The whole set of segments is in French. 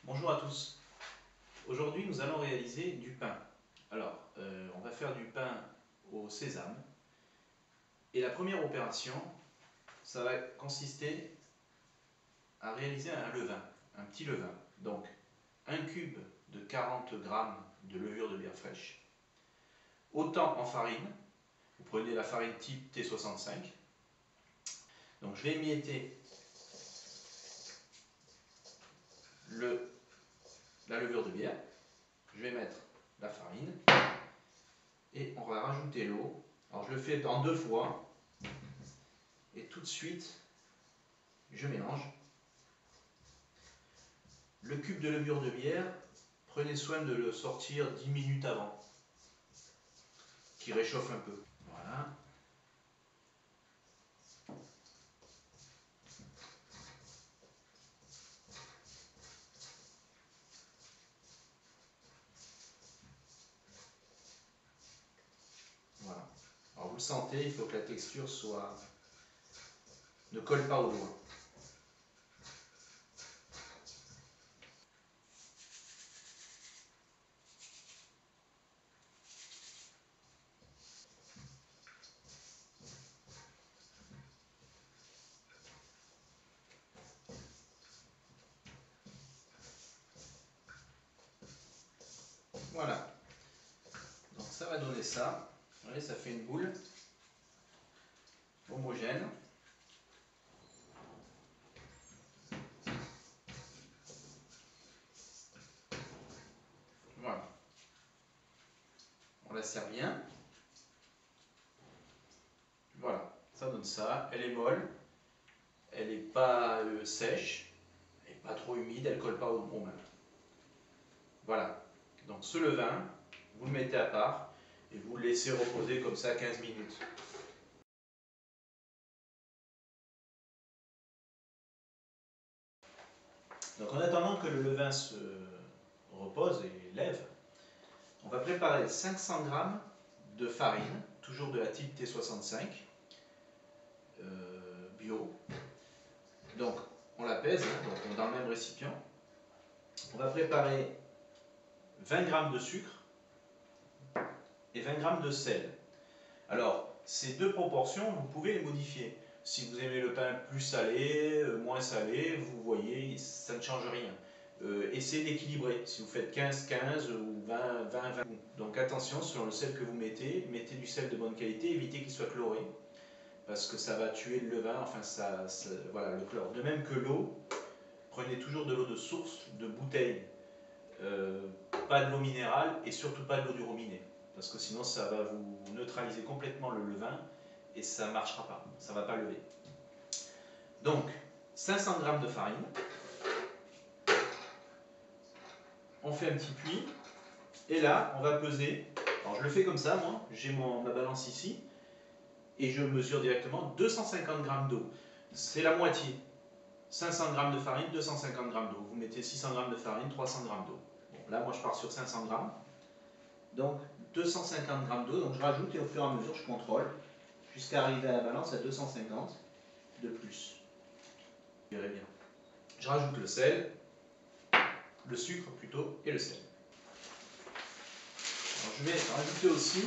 Bonjour à tous. Aujourd'hui, nous allons réaliser du pain. Alors, on va faire du pain au sésame. Et la première opération, ça va consister à réaliser un levain, un petit levain. Donc, un cube de 40 g de levure de bière fraîche, autant en farine. Vous prenez la farine type T65. Donc, je vais émietter la levure de bière. Je vais mettre la farine et on va rajouter l'eau. Alors je le fais en deux fois et tout de suite je mélange. Le cube de levure de bière, prenez soin de le sortir 10 minutes avant, qu'il réchauffe un peu. Voilà. Voilà. Alors vous le sentez, il faut que la texture ne colle pas au doigt. Voilà. Donc ça va donner ça. Vous voyez, ça fait une boule homogène. Voilà. On la serre bien. Voilà, ça donne ça. Elle est molle. Elle n'est pas sèche. Elle n'est pas trop humide. Elle ne colle pas aux mains. Voilà. Donc ce levain, vous le mettez à part et vous le laissez reposer comme ça 15 minutes. Donc en attendant que le levain se repose et lève, on va préparer 500 g de farine, toujours de la type T65, bio. Donc on la pèse, donc dans le même récipient. On va préparer 20 g de sucre et 20 g de sel. Alors, ces deux proportions, vous pouvez les modifier. Si vous aimez le pain plus salé, moins salé, vous voyez, ça ne change rien. Essayez d'équilibrer. Si vous faites 15-15 ou 20-20. Donc attention, selon le sel que vous mettez du sel de bonne qualité, évitez qu'il soit chloré, parce que ça va tuer le levain, enfin voilà, le chlore. De même que l'eau, prenez toujours de l'eau de source, de bouteille, pas de l'eau minérale et surtout pas de l'eau du robinet. Parce que sinon ça va vous neutraliser complètement le levain et ça ne marchera pas, ça ne va pas lever. Donc 500 g de farine, on fait un petit puits et là on va peser. Alors je le fais comme ça, moi j'ai ma balance ici et je mesure directement 250 g d'eau. C'est la moitié. 500 g de farine, 250 g d'eau. Vous mettez 600 g de farine, 300 g d'eau. Bon, là moi je pars sur 500 g. Donc 250 g d'eau, donc je rajoute et au fur et à mesure je contrôle jusqu'à arriver à la balance à 250 de plus. Vous verrez bien. Je rajoute le sel, le sucre plutôt, et le sel. Alors je vais rajouter aussi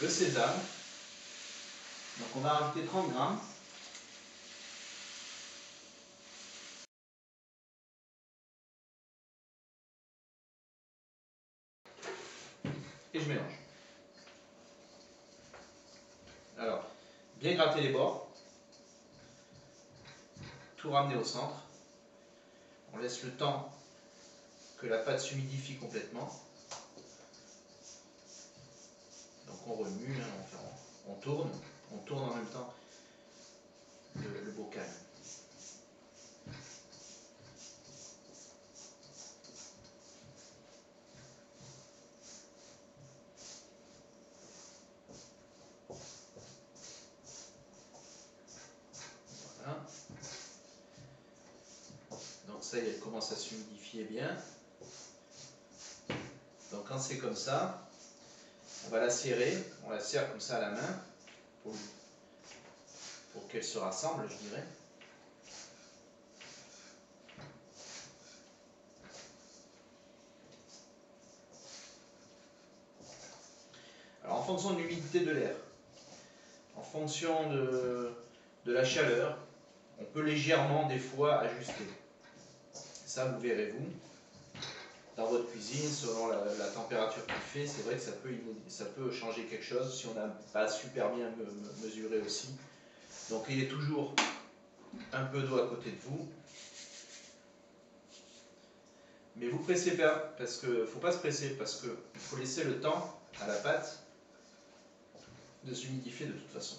le sésame. Donc on va rajouter 30 g. Et je mélange. Alors, bien gratter les bords. Tout ramener au centre. On laisse le temps que la pâte s'humidifie complètement. Donc on remue, on tourne en même temps le bocal. Voilà. Donc ça y est, elle commence à s'humidifier bien. Donc quand c'est comme ça, on va la serrer, on la serre comme ça à la main pour qu'elle se rassemble, je dirais. fonction de l'humidité de l'air, en fonction de la chaleur, on peut légèrement des fois ajuster. Ça, vous verrez vous. Dans votre cuisine, selon la température qu'il fait, c'est vrai que ça peut changer quelque chose si on n'a pas super bien mesuré aussi. Donc il y a toujours un peu d'eau à côté de vous. Mais vous pressez pas, parce que faut pas se presser, parce qu'il faut laisser le temps à la pâte de s'humidifier de toute façon.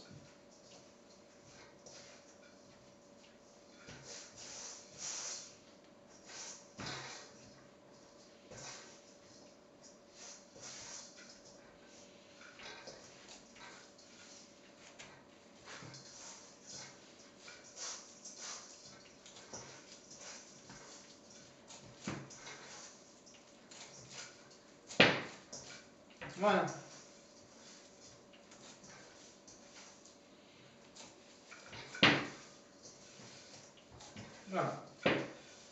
Voilà. Voilà.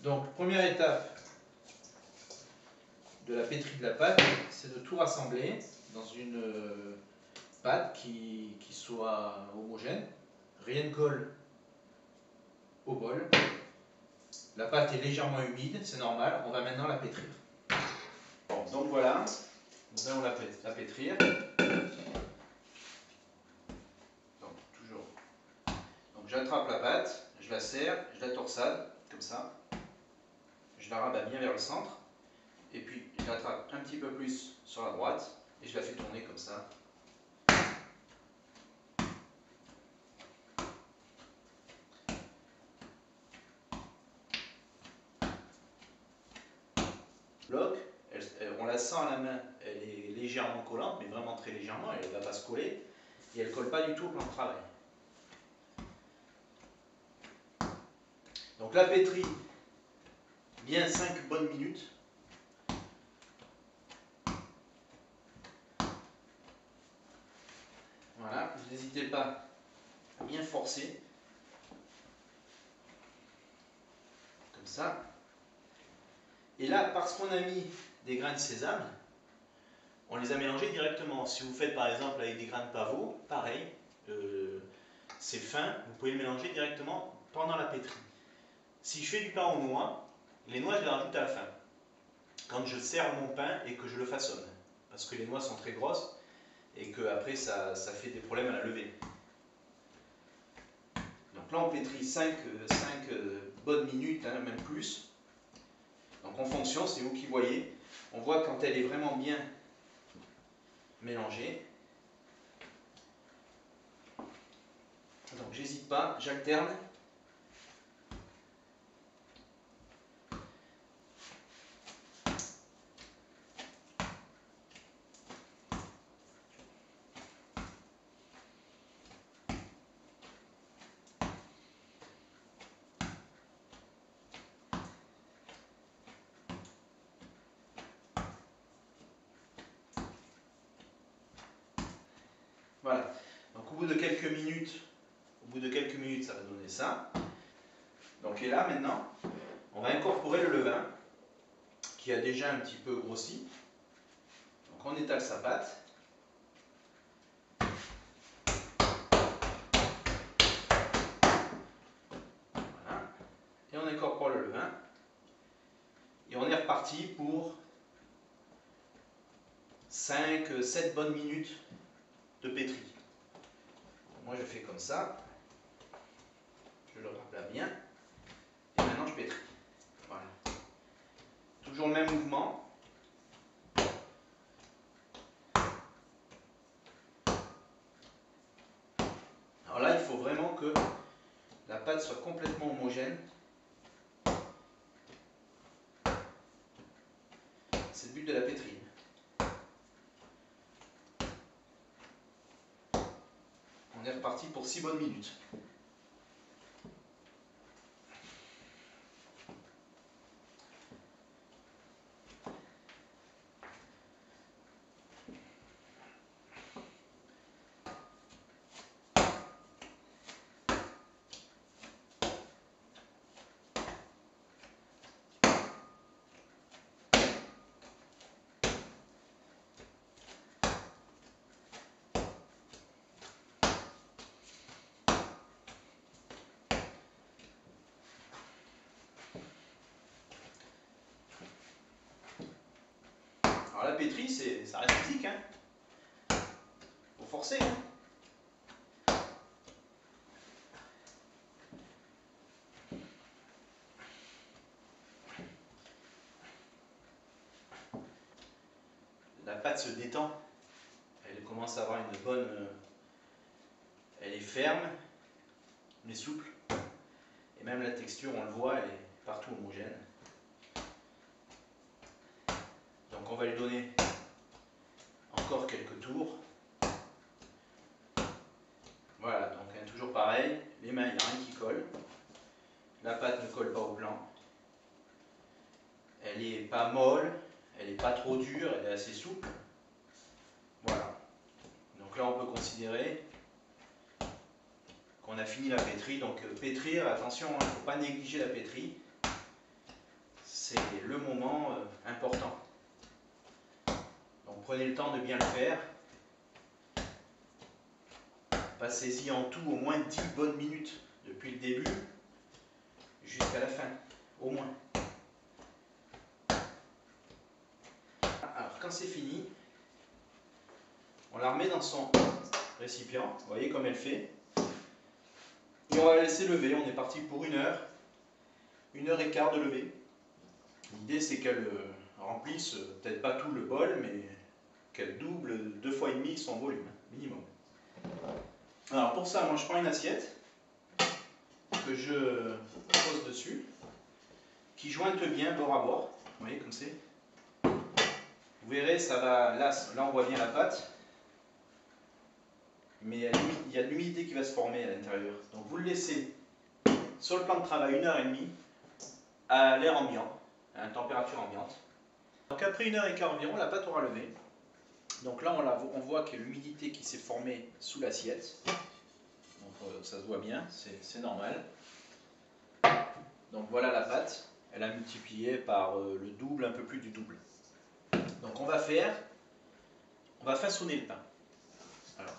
Donc, première étape de la pétrie de la pâte, c'est de tout rassembler dans une pâte qui soit homogène. Rien ne colle au bol. La pâte est légèrement humide, c'est normal. On va maintenant la pétrir. Bon, donc voilà, nous allons la pétrir. Donc, toujours. Donc, j'attrape la pâte, je la serre, je la torsade, comme ça. Je la rabats bien vers le centre. Et puis, je l'attrape un petit peu plus sur la droite et je la fais tourner comme ça. Bloc, on la sent à la main, elle est légèrement collante, mais vraiment très légèrement, elle ne va pas se coller et elle ne colle pas du tout au plan de travail. Donc la pétrie, bien 5 bonnes minutes. Voilà, vous n'hésitez pas à bien forcer, comme ça. Et là, parce qu'on a mis des grains de sésame, on les a mélangés directement. Si vous faites par exemple avec des grains de pavot, pareil, c'est fin, vous pouvez le mélanger directement pendant la pétrie. Si je fais du pain aux noix, les noix je les rajoute à la fin, quand je sers mon pain et que je le façonne, parce que les noix sont très grosses et que après ça fait des problèmes à la levée. Donc là on pétrit 5 bonnes minutes, hein, même plus. Donc en fonction, c'est vous qui voyez, on voit quand elle est vraiment bien mélangée. Donc j'hésite pas, j'alterne. Voilà. Donc au bout de quelques minutes, ça va donner ça. Donc et là maintenant, on va incorporer le levain qui a déjà un petit peu grossi. Donc on étale sa pâte. Voilà. Et on incorpore le levain. Et on est reparti pour 5-7 bonnes minutes de pétri. Moi je fais comme ça. Je le raplate bien. Et maintenant je pétris. Voilà. Toujours le même mouvement. Alors là, il faut vraiment que la pâte soit complètement homogène. C'est le but de la pétrie. On est reparti pour 6 bonnes minutes. la pétrie, ça reste physique, hein. Faut forcer, hein. La pâte se détend. Elle commence à avoir une bonne... elle est ferme, mais souple. Et même la texture, on le voit, elle est partout homogène. Donc on va lui donner encore quelques tours. Voilà, donc hein, toujours pareil, les mains, il n'y a rien qui colle. La pâte ne colle pas au plan. Elle n'est pas molle, elle n'est pas trop dure, elle est assez souple. Voilà. Donc là, on peut considérer qu'on a fini la pétrie. Donc pétrir, attention, il ne faut pas négliger la pétrie. C'est le moment important. Donc prenez le temps de bien le faire. Passez-y en tout au moins 10 bonnes minutes depuis le début jusqu'à la fin, au moins. Alors quand c'est fini, on la remet dans son récipient, vous voyez comme elle fait. Et on va la laisser lever, on est parti pour 1 heure, 1h15 de lever. L'idée c'est qu'elle remplisse peut-être pas tout le bol, mais qu'elle double 2 fois et demi son volume, minimum. Alors pour ça, moi je prends une assiette que je pose dessus, qui jointe bien bord à bord, vous voyez comme c'est. Vous verrez, ça va, là on voit bien la pâte, mais il y a de l'humidité qui va se former à l'intérieur. Donc vous le laissez sur le plan de travail 1h30 à l'air ambiant, à une température ambiante. Donc après 1h15 environ, la pâte aura levé. Donc là on voit qu'il y a l'humidité qui s'est formée sous l'assiette. Donc ça se voit bien, c'est normal. Donc voilà la pâte, elle a multiplié par le double, un peu plus du double. Donc on va façonner le pain. Alors,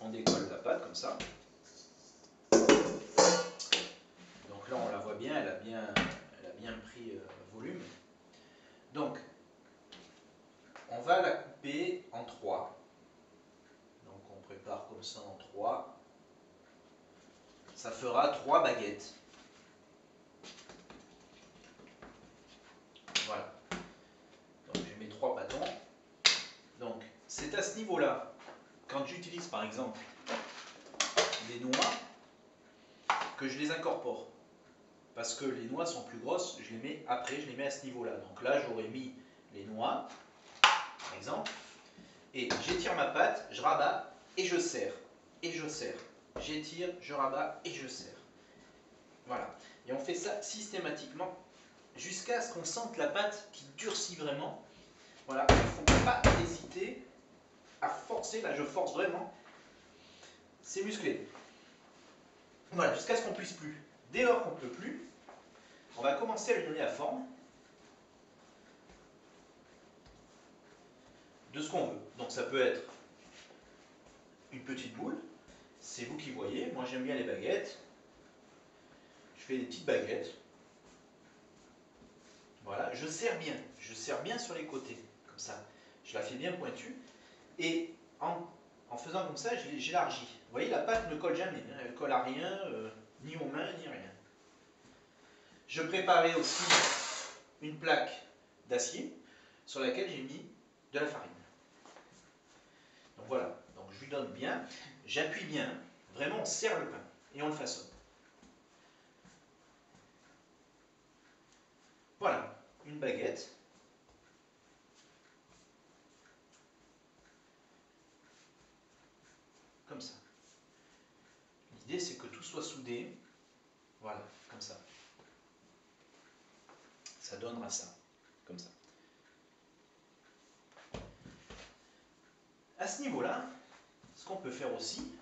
on décolle la pâte comme ça. Donc là on la voit bien, elle a bien pris volume. Donc on va la couper en 3. Donc on prépare comme ça en 3. Ça fera 3 baguettes. Voilà. Donc j'ai mes 3 bâtons. Donc c'est à ce niveau-là, quand j'utilise par exemple des noix, que je les incorpore. Parce que les noix sont plus grosses, je les mets après, je les mets à ce niveau-là. Donc là j'aurais mis les noix, par exemple, et j'étire ma pâte, je rabats et je serre. Et je serre. J'étire, je rabats et je serre. Voilà. Et on fait ça systématiquement jusqu'à ce qu'on sente la pâte qui durcit vraiment. Voilà. Il ne faut pas hésiter à forcer. Là, je force vraiment. C'est musclé. Voilà, jusqu'à ce qu'on puisse plus. Dès lors qu'on ne peut plus, on va commencer à lui donner la forme de ce qu'on veut. Donc ça peut être une petite boule. C'est vous qui voyez. Moi, j'aime bien les baguettes. Je fais des petites baguettes. Voilà, je serre bien sur les côtés, comme ça. Je la fais bien pointue. Et en faisant comme ça, j'élargis. Vous voyez, la pâte ne colle jamais. Hein, elle colle à rien, ni aux mains, ni rien. Je préparais aussi une plaque d'acier sur laquelle j'ai mis de la farine. Donc voilà, donc je lui donne bien, j'appuie bien, vraiment on serre le pain et on le façonne. Voilà, une baguette. Comme ça. L'idée c'est que tout soit soudé. Voilà, comme ça. Ça donnera ça, comme ça. À ce niveau-là, ce qu'on peut faire aussi,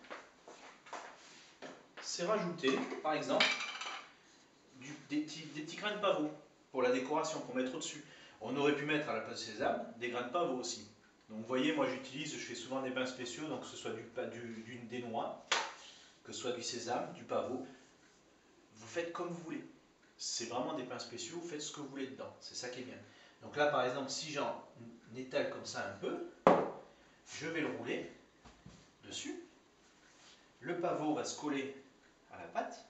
c'est rajouter, par exemple, des petits grains de pavot pour la décoration, pour mettre au-dessus. On aurait pu mettre à la place de sésame des grains de pavot aussi. Donc vous voyez, moi je fais souvent des pains spéciaux, donc que ce soit des noix, que ce soit du sésame, du pavot. Vous faites comme vous voulez. C'est vraiment des pains spéciaux, vous faites ce que vous voulez dedans. C'est ça qui est bien. Donc là, par exemple, si j'en étale comme ça un peu, je vais le rouler dessus. Le pavot va se coller à la pâte.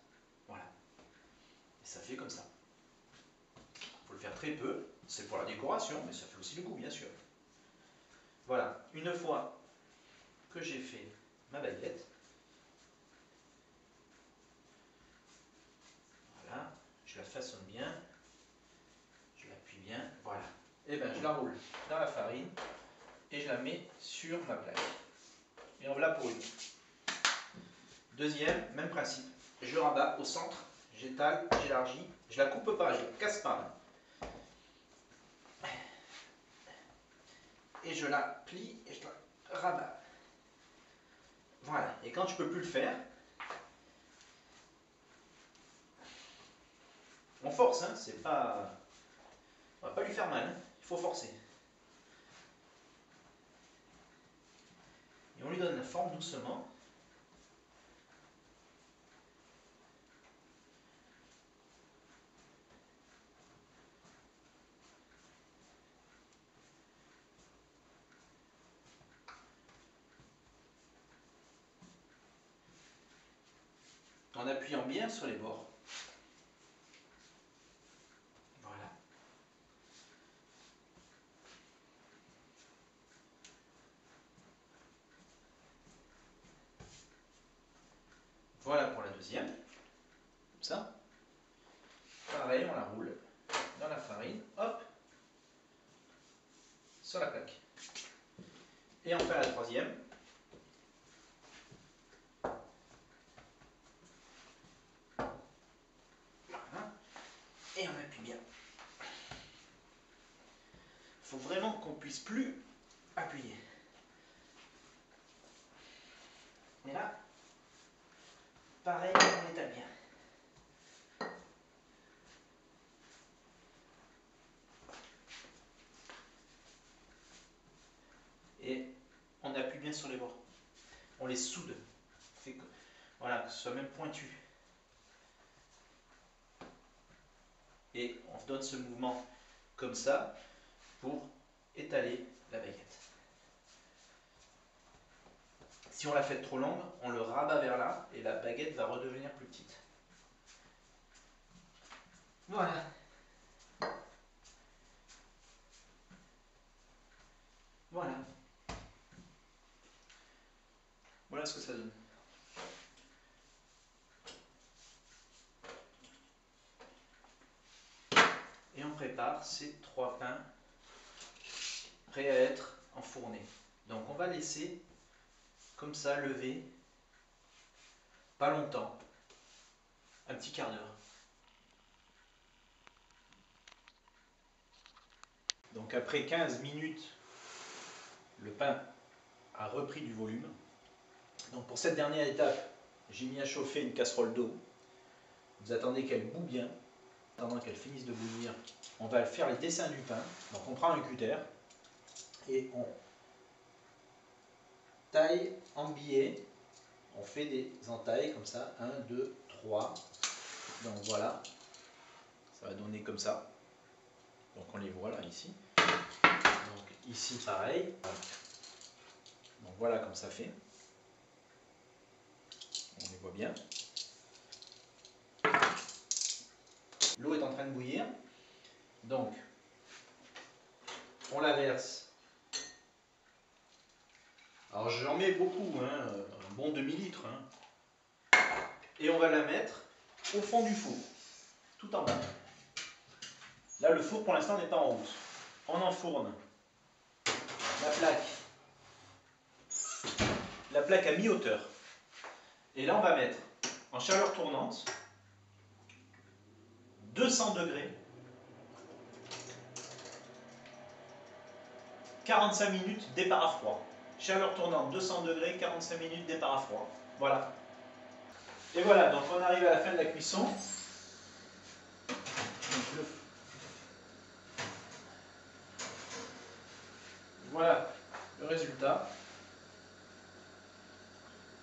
Voilà. Et ça fait comme ça. Il faut le faire très peu. C'est pour la décoration, mais ça fait aussi le goût, bien sûr. Voilà. Une fois que j'ai fait ma baguette, voilà, je la façonne bien. Je l'appuie bien. Voilà. Et bien, je la roule dans la farine et je la mets sur ma plaque. Et en voilà pour une. Deuxième, même principe. Je rabats au centre, j'étale, j'élargis, je la coupe pas, je la casse pas. Et je la plie et je la rabats. Voilà. Et quand je peux plus le faire, on force, hein, c'est pas. On va pas lui faire mal, hein, il faut forcer. Et on lui donne la forme doucement. En appuyant bien sur les bords. Voilà. Voilà pour la deuxième. Comme ça. Pareil, on la roule dans la farine. Hop. Sur la plaque. Et enfin la troisième. Voilà. Et on appuie bien. Il faut vraiment qu'on puisse plus appuyer. Et là, pareil, on étale bien. Et on appuie bien sur les bords. On les soude. Voilà, que ce soit même pointu. Et on donne ce mouvement comme ça pour étaler la baguette. Si on la fait trop longue, on le rabat vers là et la baguette va redevenir plus petite. Voilà. Voilà. Voilà ce que ça donne. Et on prépare ces 3 pains prêts à être enfournés. Donc on va laisser comme ça lever pas longtemps, un petit quart d'heure. Donc après 15 minutes, le pain a repris du volume. Donc pour cette dernière étape, j'ai mis à chauffer une casserole d'eau. Vous attendez qu'elle bout bien. En attendant qu'elle finisse de bouillir, on va faire les dessins du pain. Donc on prend un cutter et on taille en billets. On fait des entailles comme ça. 1, 2, 3. Donc voilà. Ça va donner comme ça. Donc on les voit là ici. Donc ici pareil. Donc voilà comme ça fait. On les voit bien. L'eau est en train de bouillir. Donc on la verse. Alors j'en mets beaucoup, hein, un bon demi-litre. Hein. Et on va la mettre au fond du four, tout en bas. Là le four pour l'instant n'est pas en route. On enfourne la plaque à mi-hauteur. Et là on va mettre en chaleur tournante 200 degrés, 45 minutes départ à froid. Chaleur tournante 200 degrés, 45 minutes départ à froid. Voilà. Et voilà, donc on arrive à la fin de la cuisson. Donc, voilà le résultat.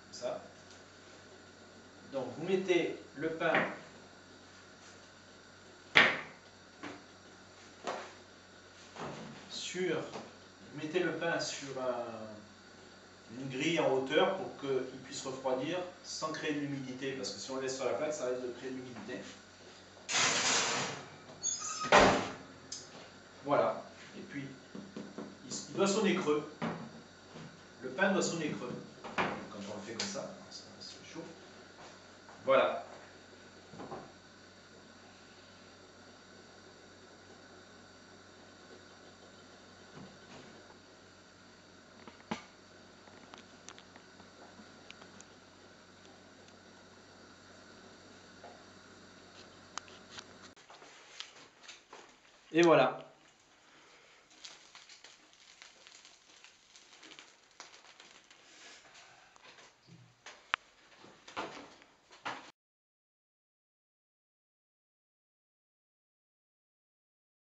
Comme ça. Donc vous mettez le pain mettez le pain sur une grille en hauteur pour qu'il puisse refroidir sans créer de l'humidité, parce que si on le laisse sur la plaque, ça risque de créer de l'humidité. Voilà. Et puis, il doit sonner creux. Le pain doit sonner creux. Quand on le fait comme ça se chauffe. Voilà. Et voilà.